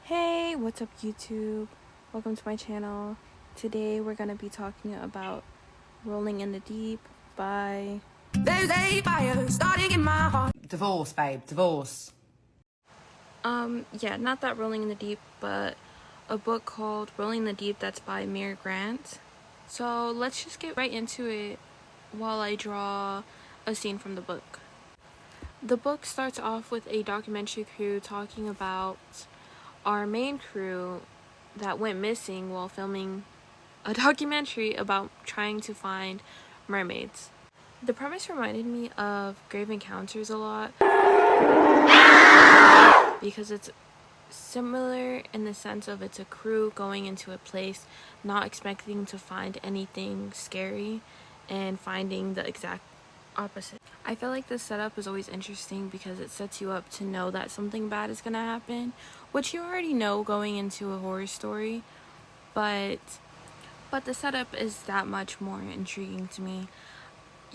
Hey, what's up YouTube? Welcome to my channel. Today we're going to be talking about Rolling in the Deep by... There's a fire starting in my heart. Divorce, babe, divorce. Yeah, not that Rolling in the Deep, but a book called Rolling in the Deep that's by Mira Grant. So let's just get right into it while I draw a scene from the book. The book starts off with a documentary crew talking about our main crew that went missing while filming a documentary about trying to find mermaids. The premise reminded me of Grave Encounters a lot because it's similar in the sense of it's a crew going into a place not expecting to find anything scary and finding the exact opposite. I feel like the setup is always interesting because it sets you up to know that something bad is gonna happen, which you already know going into a horror story, but the setup is that much more intriguing to me.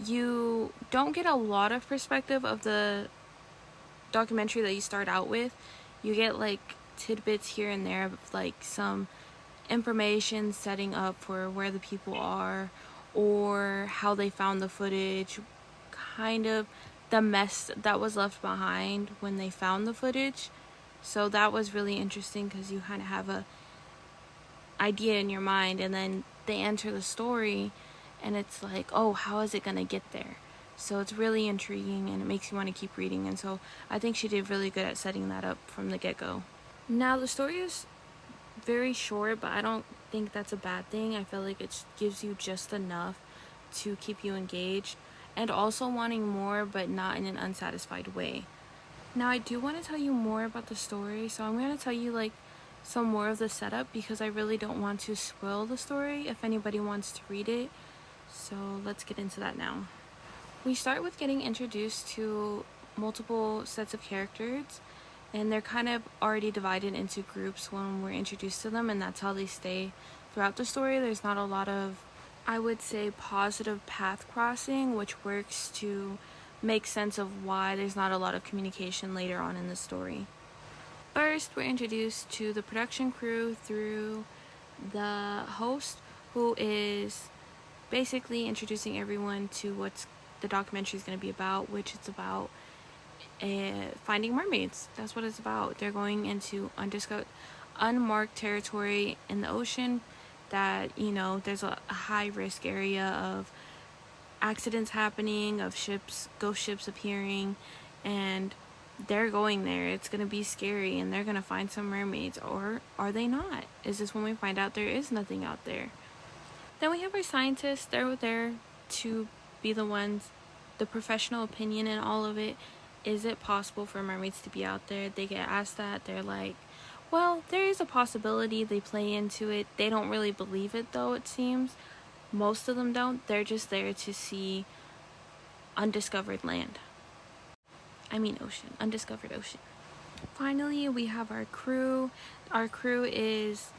You don't get a lot of perspective of the documentary that you start out with. You get like tidbits here and there of like some information setting up for where the people are or how they found the footage, kind of the mess that was left behind when they found the footage. So that was really interesting because you kind of have a idea in your mind, and then they enter the story and it's like, oh, how is it gonna get there? So it's really intriguing and it makes you want to keep reading, and so I think she did really good at setting that up from the get-go. Now the story is very short, but I don't think that's a bad thing. I feel like it gives you just enough to keep you engaged and also wanting more, but not in an unsatisfied way. Now I do want to tell you more about the story, so I'm going to tell you like some more of the setup because I really don't want to spoil the story if anybody wants to read it. So let's get into that now. We start with getting introduced to multiple sets of characters, and they're kind of already divided into groups when we're introduced to them, and that's how they stay throughout the story. There's not a lot of, I would say, positive path crossing, which works to make sense of why there's not a lot of communication later on in the story. First, we're introduced to the production crew through the host, who is basically introducing everyone to what the documentary is going to be about, which it's about finding mermaids. That's what it's about. They're going into unmarked territory in the ocean that, you know, there's a high risk area of accidents happening, of ghost ships appearing, and they're going there. It's going to be scary, and they're going to find some mermaids, or are they not? Is this when we find out there is nothing out there? Then we have our scientists. They're there to be the professional opinion in all of it. Is it possible for mermaids to be out there? They get asked that. They're like, well, there is a possibility. They play into it. They don't really believe it, though, it seems. Most of them don't. They're just there to see undiscovered land. I mean ocean. Undiscovered ocean. Finally, we have our crew. Our crew is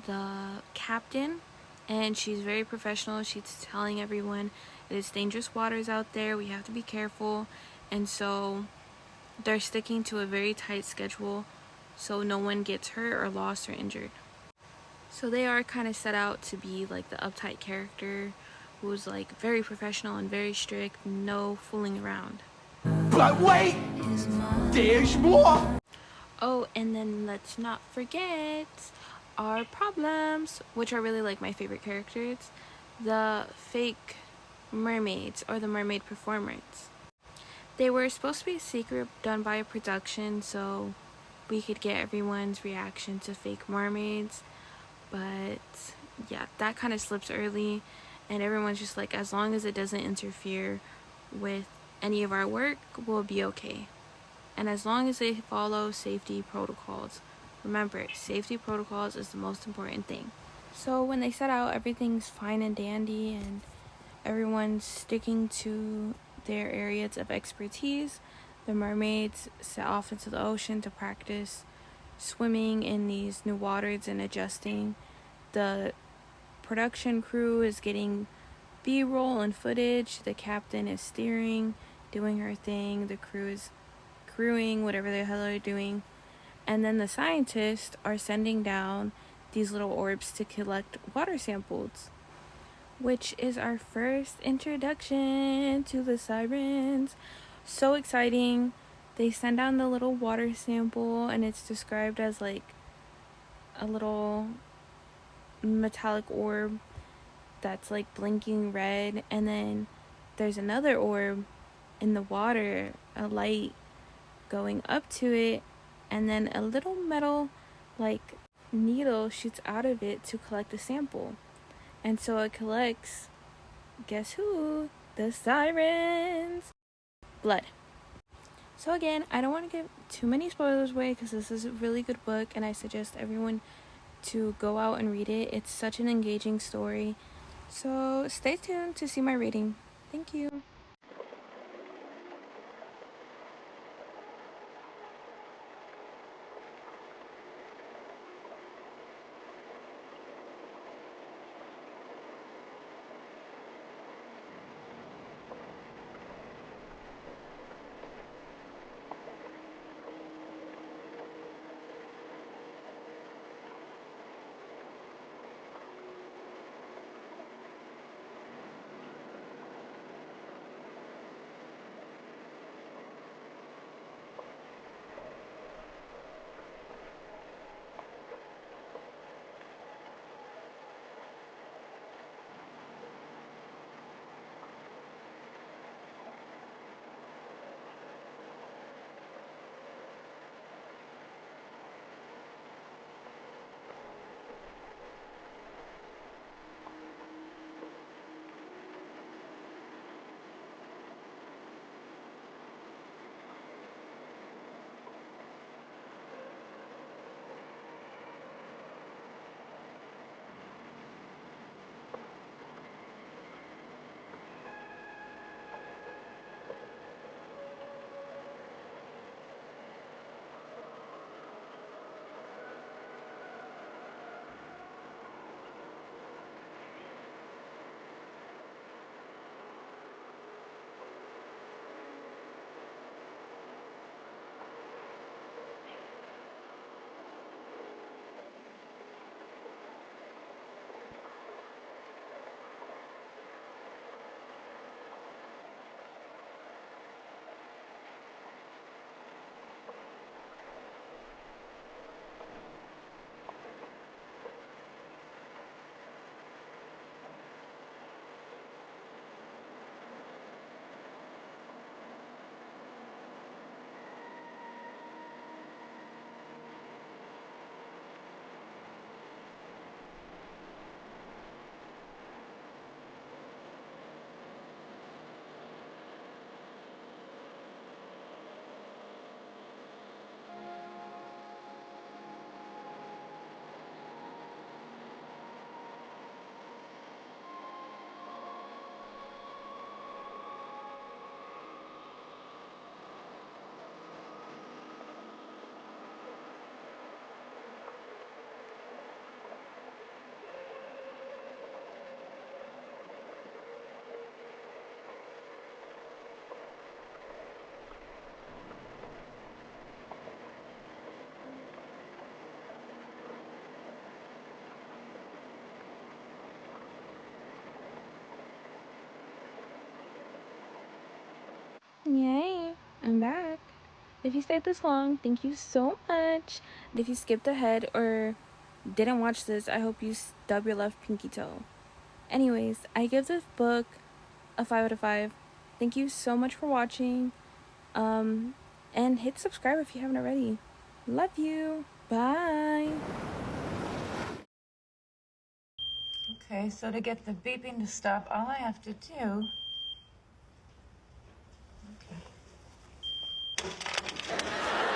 the captain, and she's very professional. She's telling everyone it's dangerous waters out there. We have to be careful. And so they're sticking to a very tight schedule so no one gets hurt or lost or injured. So they are kind of set out to be like the uptight character who's like very professional and very strict, no fooling around. But wait, there's more. Oh, and then let's not forget our problems, which are really like my favorite characters, the fake mermaids or the mermaid performers. They were supposed to be a secret done by a production so we could get everyone's reaction to fake mermaids, but yeah, that kind of slips early, and everyone's just like, as long as it doesn't interfere with any of our work, we'll be okay. And as long as they follow safety protocols. Remember, safety protocols is the most important thing. So when they set out, everything's fine and dandy, and everyone's sticking to their areas of expertise. The mermaids set off into the ocean to practice swimming in these new waters and adjusting. The production crew is getting B-roll and footage. The captain is steering, doing her thing. The crew is crewing, whatever the hell they're doing. And then the scientists are sending down these little orbs to collect water samples, which is our first introduction to the sirens. So exciting. They send down the little water sample, and it's described as like a little metallic orb that's like blinking red, and then there's another orb in the water, a light going up to it, and then a little metal like needle shoots out of it to collect the sample. And so it collects, guess who? The sirens. Blood. So again, I don't want to give too many spoilers away because this is a really good book and I suggest everyone to go out and read it. It's such an engaging story. So stay tuned to see my rating. Thank you. Yay, I'm back. If you stayed this long, thank you so much. And if you skipped ahead or didn't watch this, I hope you stub your left pinky toe. Anyways, I give this book a 5 out of 5. Thank you so much for watching. And hit subscribe if you haven't already. Love you. Bye. Okay, so to get the beeping to stop, all I have to do